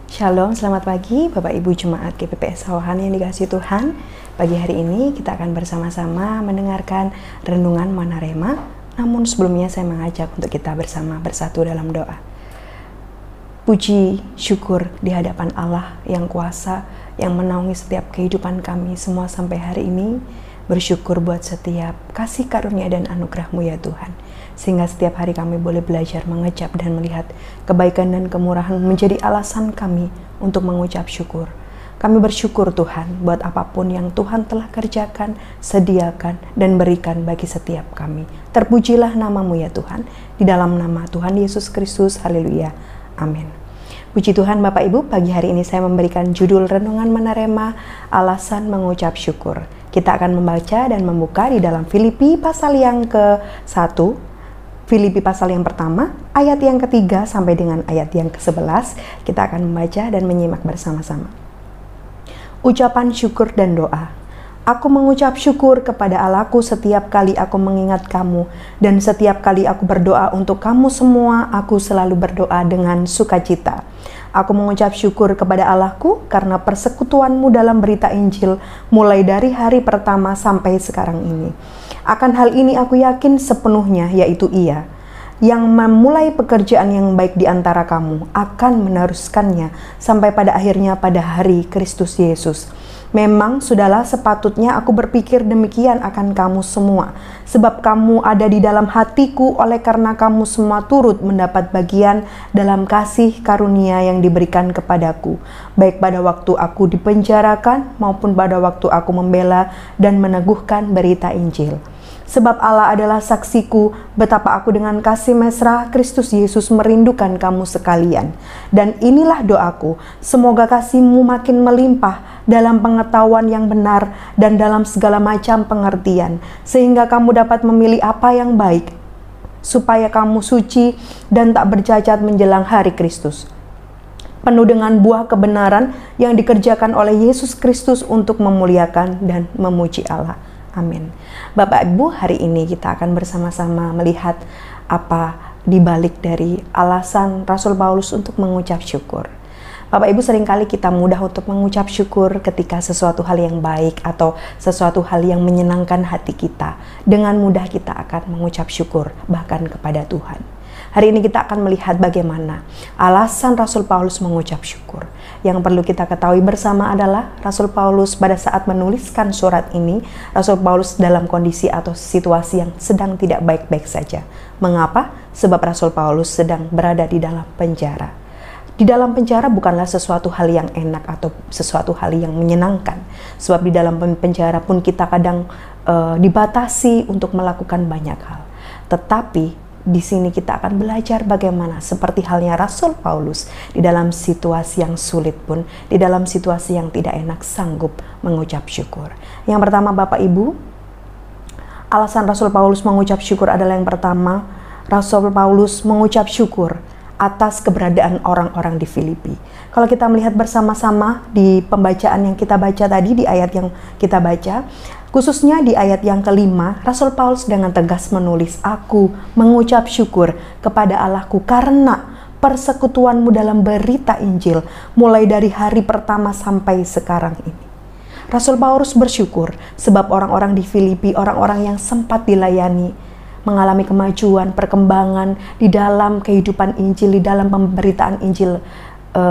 Shalom, selamat pagi Bapak Ibu Jemaat GPPS Sawahan yang dikasihi Tuhan. Pagi hari ini kita akan bersama-sama mendengarkan renungan Manarema. Namun sebelumnya saya mengajak untuk kita bersama bersatu dalam doa. Puji syukur di hadapan Allah yang kuasa, yang menaungi setiap kehidupan kami semua sampai hari ini. Bersyukur buat setiap kasih karunia dan anugerah-Mu ya Tuhan. Sehingga setiap hari kami boleh belajar mengecap dan melihat kebaikan dan kemurahan menjadi alasan kami untuk mengucap syukur. Kami bersyukur Tuhan buat apapun yang Tuhan telah kerjakan, sediakan, dan berikan bagi setiap kami. Terpujilah nama-Mu ya Tuhan, di dalam nama Tuhan Yesus Kristus, haleluya, amin. Puji Tuhan Bapak Ibu, pagi hari ini saya memberikan judul Renungan Manarema, Alasan Mengucap Syukur. Kita akan membaca dan membuka di dalam Filipi pasal yang ke-1, Filipi pasal yang pertama, ayat yang ketiga sampai dengan ayat yang ke-11, kita akan membaca dan menyimak bersama-sama. Ucapan syukur dan doa. Aku mengucap syukur kepada Allahku setiap kali aku mengingat kamu, dan setiap kali aku berdoa untuk kamu semua, aku selalu berdoa dengan sukacita. Aku mengucap syukur kepada Allahku karena persekutuanmu dalam berita Injil mulai dari hari pertama sampai sekarang ini. Akan hal ini aku yakin sepenuhnya, yaitu Ia yang memulai pekerjaan yang baik di antara kamu akan meneruskannya sampai pada akhirnya pada hari Kristus Yesus. Memang sudahlah sepatutnya aku berpikir demikian akan kamu semua, sebab kamu ada di dalam hatiku oleh karena kamu semua turut mendapat bagian dalam kasih karunia yang diberikan kepadaku, baik pada waktu aku dipenjarakan maupun pada waktu aku membela dan meneguhkan berita Injil. Sebab Allah adalah saksiku betapa aku dengan kasih mesra Kristus Yesus merindukan kamu sekalian. Dan inilah doaku, semoga kasih-Mu makin melimpah dalam pengetahuan yang benar dan dalam segala macam pengertian, sehingga kamu dapat memilih apa yang baik, supaya kamu suci dan tak bercacat menjelang hari Kristus, penuh dengan buah kebenaran yang dikerjakan oleh Yesus Kristus untuk memuliakan dan memuji Allah. Amin. Bapak Ibu, hari ini kita akan bersama-sama melihat apa dibalik dari alasan Rasul Paulus untuk mengucap syukur. Bapak Ibu, seringkali kita mudah untuk mengucap syukur ketika sesuatu hal yang baik atau sesuatu hal yang menyenangkan hati kita. Dengan mudah kita akan mengucap syukur bahkan kepada Tuhan. Hari ini kita akan melihat bagaimana alasan Rasul Paulus mengucap syukur. Yang perlu kita ketahui bersama adalah Rasul Paulus pada saat menuliskan surat ini, Rasul Paulus dalam kondisi atau situasi yang sedang tidak baik-baik saja. Mengapa? Sebab Rasul Paulus sedang berada di dalam penjara. Di dalam penjara bukanlah sesuatu hal yang enak atau sesuatu hal yang menyenangkan. Sebab di dalam penjara pun kita kadang dibatasi untuk melakukan banyak hal. Tetapi di sini kita akan belajar bagaimana seperti halnya Rasul Paulus di dalam situasi yang sulit pun, di dalam situasi yang tidak enak sanggup mengucap syukur. Yang pertama Bapak Ibu, alasan Rasul Paulus mengucap syukur adalah yang pertama, Rasul Paulus mengucap syukur atas keberadaan orang-orang di Filipi. Kalau kita melihat bersama-sama di pembacaan yang kita baca tadi, di ayat yang kita baca, khususnya di ayat yang kelima, Rasul Paulus dengan tegas menulis, aku mengucap syukur kepada Allahku karena persekutuanmu dalam berita Injil mulai dari hari pertama sampai sekarang ini. Rasul Paulus bersyukur sebab orang-orang di Filipi, orang-orang yang sempat dilayani, mengalami kemajuan, perkembangan di dalam kehidupan Injil, di dalam pemberitaan Injil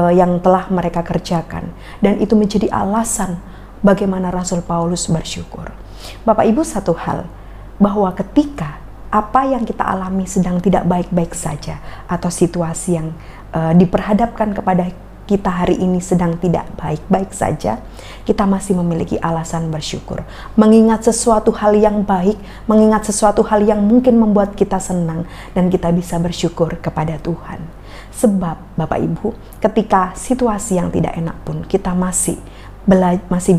yang telah mereka kerjakan. Dan itu menjadi alasan bagaimana Rasul Paulus bersyukur. Bapak Ibu, satu hal, bahwa ketika apa yang kita alami sedang tidak baik-baik saja, atau situasi yang diperhadapkan kepada kita hari ini sedang tidak baik-baik saja, kita masih memiliki alasan bersyukur. Mengingat sesuatu hal yang baik, mengingat sesuatu hal yang mungkin membuat kita senang, dan kita bisa bersyukur kepada Tuhan. Sebab Bapak Ibu, ketika situasi yang tidak enak pun, kita masih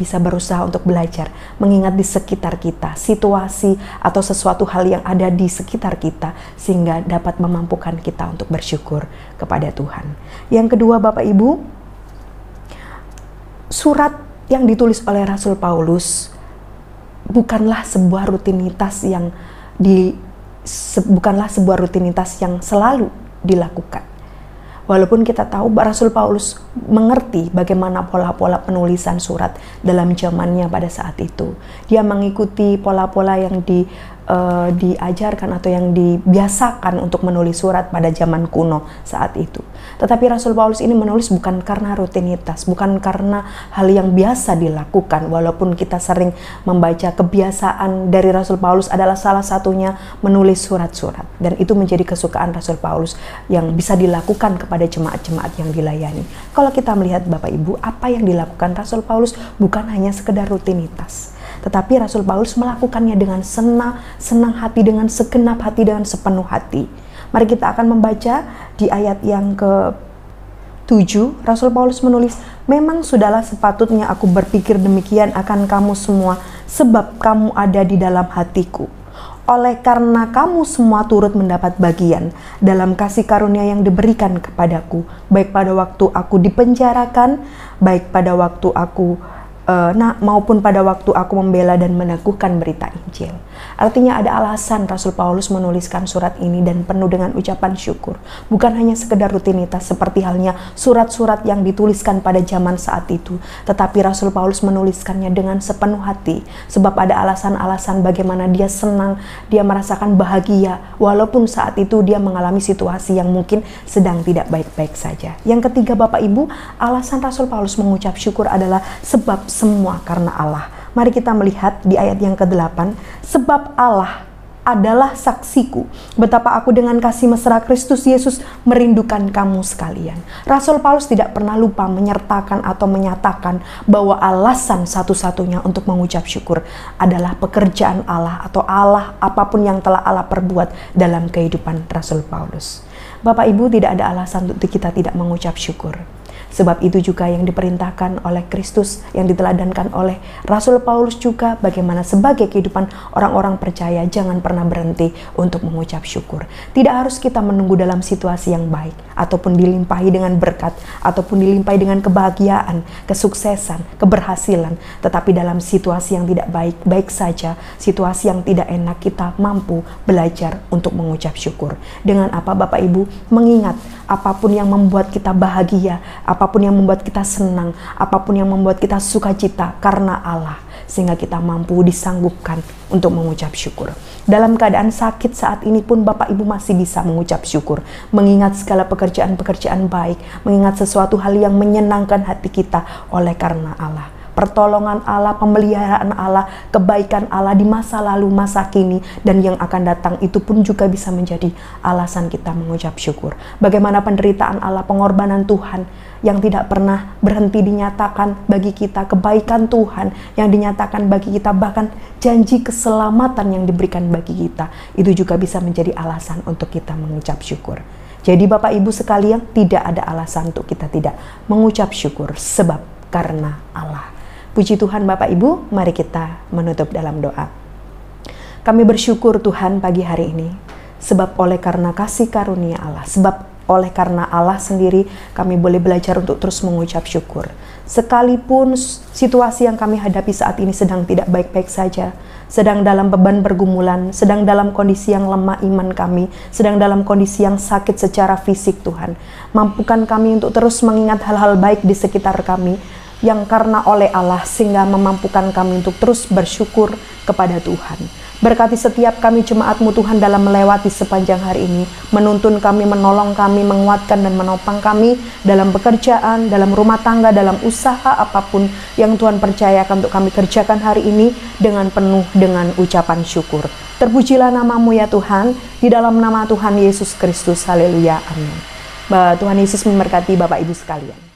bisa berusaha untuk belajar mengingat di sekitar kita situasi atau sesuatu hal yang ada di sekitar kita sehingga dapat memampukan kita untuk bersyukur kepada Tuhan. Yang kedua Bapak Ibu, surat yang ditulis oleh Rasul Paulus bukanlah sebuah rutinitas yang selalu dilakukan. Walaupun kita tahu Rasul Paulus mengerti bagaimana pola-pola penulisan surat dalam zamannya pada saat itu. Dia mengikuti pola-pola yang diajarkan atau yang dibiasakan untuk menulis surat pada zaman kuno saat itu. Tetapi Rasul Paulus ini menulis bukan karena rutinitas, bukan karena hal yang biasa dilakukan. Walaupun kita sering membaca kebiasaan dari Rasul Paulus adalah salah satunya menulis surat-surat. Dan itu menjadi kesukaan Rasul Paulus yang bisa dilakukan kepada jemaat-jemaat yang dilayani. Kalau kita melihat Bapak Ibu, apa yang dilakukan Rasul Paulus bukan hanya sekedar rutinitas, tetapi Rasul Paulus melakukannya dengan senang hati, dengan segenap hati, dengan sepenuh hati. Mari kita akan membaca di ayat yang ke-7. Rasul Paulus menulis, "Memang sudahlah sepatutnya aku berpikir demikian akan kamu semua, sebab kamu ada di dalam hatiku. Oleh karena kamu semua turut mendapat bagian dalam kasih karunia yang diberikan kepadaku, baik pada waktu aku dipenjarakan, baik pada waktu aku maupun pada waktu aku membela dan meneguhkan berita Injil." Artinya ada alasan Rasul Paulus menuliskan surat ini dan penuh dengan ucapan syukur. Bukan hanya sekedar rutinitas seperti halnya surat-surat yang dituliskan pada zaman saat itu, tetapi Rasul Paulus menuliskannya dengan sepenuh hati, sebab ada alasan-alasan bagaimana dia senang, dia merasakan bahagia, walaupun saat itu dia mengalami situasi yang mungkin sedang tidak baik-baik saja. Yang ketiga Bapak Ibu, alasan Rasul Paulus mengucap syukur adalah sebab semua karena Allah. Mari kita melihat di ayat yang ke-8, "Sebab Allah adalah saksiku, betapa aku dengan kasih mesra Kristus Yesus merindukan kamu sekalian." Rasul Paulus tidak pernah lupa menyertakan atau menyatakan bahwa alasan satu-satunya untuk mengucap syukur adalah pekerjaan Allah atau Allah, apapun yang telah Allah perbuat dalam kehidupan Rasul Paulus. Bapak Ibu, tidak ada alasan untuk kita tidak mengucap syukur. Sebab itu juga yang diperintahkan oleh Kristus, yang diteladankan oleh Rasul Paulus juga, bagaimana sebagai kehidupan orang-orang percaya jangan pernah berhenti untuk mengucap syukur. Tidak harus kita menunggu dalam situasi yang baik, ataupun dilimpahi dengan berkat, ataupun dilimpahi dengan kebahagiaan, kesuksesan, keberhasilan. Tetapi dalam situasi yang tidak baik saja, situasi yang tidak enak, kita mampu belajar untuk mengucap syukur. Dengan apa Bapak Ibu? Mengingat apapun yang membuat kita bahagia, apapun yang membuat kita senang, apapun yang membuat kita sukacita karena Allah, sehingga kita mampu disanggupkan untuk mengucap syukur. Dalam keadaan sakit saat ini pun Bapak Ibu masih bisa mengucap syukur, mengingat segala pekerjaan-pekerjaan baik, mengingat sesuatu hal yang menyenangkan hati kita oleh karena Allah. Pertolongan Allah, pemeliharaan Allah, kebaikan Allah di masa lalu, masa kini, dan yang akan datang itu pun juga bisa menjadi alasan kita mengucap syukur. Bagaimana penderitaan Allah, pengorbanan Tuhan yang tidak pernah berhenti dinyatakan bagi kita, kebaikan Tuhan yang dinyatakan bagi kita, bahkan janji keselamatan yang diberikan bagi kita, itu juga bisa menjadi alasan untuk kita mengucap syukur. Jadi Bapak Ibu sekalian, tidak ada alasan untuk kita tidak mengucap syukur, sebab karena Allah. Puji Tuhan Bapak Ibu, mari kita menutup dalam doa. Kami bersyukur Tuhan pagi hari ini, sebab oleh karena kasih karunia Allah, sebab oleh karena Allah sendiri kami boleh belajar untuk terus mengucap syukur. Sekalipun situasi yang kami hadapi saat ini sedang tidak baik-baik saja, sedang dalam beban pergumulan, sedang dalam kondisi yang lemah iman kami, sedang dalam kondisi yang sakit secara fisik Tuhan. Mampukan kami untuk terus mengingat hal-hal baik di sekitar kami, yang karena oleh Allah sehingga memampukan kami untuk terus bersyukur kepada Tuhan. Berkati setiap kami jemaat-Mu Tuhan dalam melewati sepanjang hari ini, menuntun kami, menolong kami, menguatkan dan menopang kami dalam pekerjaan, dalam rumah tangga, dalam usaha apapun yang Tuhan percayakan untuk kami kerjakan hari ini dengan penuh dengan ucapan syukur. Terpujilah nama-Mu ya Tuhan, di dalam nama Tuhan Yesus Kristus, haleluya, amin. Tuhan Yesus memberkati Bapak Ibu sekalian.